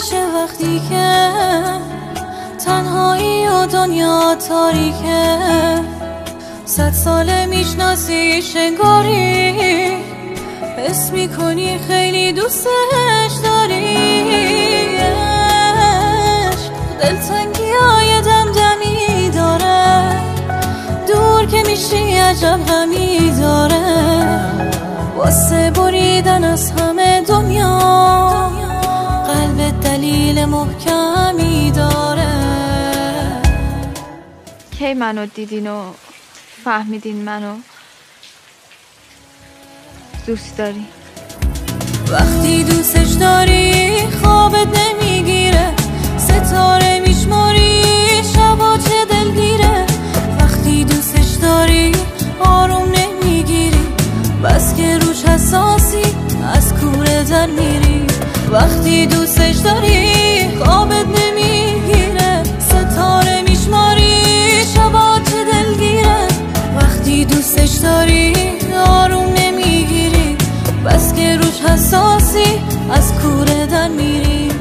میشه وقتی که تنهایی و دنیا تاریکه. 100 ساله میشناسیش انگاری، حس میکنی خیلی دوستش داری. دلتنگی های دمدمی داره، دور که میشی عجب غمی داره. واسه بریدن از همه دنیا قلب دلیل محکمی داره. کی منو دیدین و فهمیدین منو دوست داری؟ وقتی دوستش داری خوابت نمیگیره، ستاره میشماری شبا چه دلگیره. وقتی دوستش داری آروم نمیگیری، بس که روش حساسی از کوره در میری. وقتی دوستش داری خوابت نمیگیره، ستاره میشماری شبا چه دلگیره. وقتی دوستش داری آروم نمیگیری، بس که روش حساسی از کوره در میری.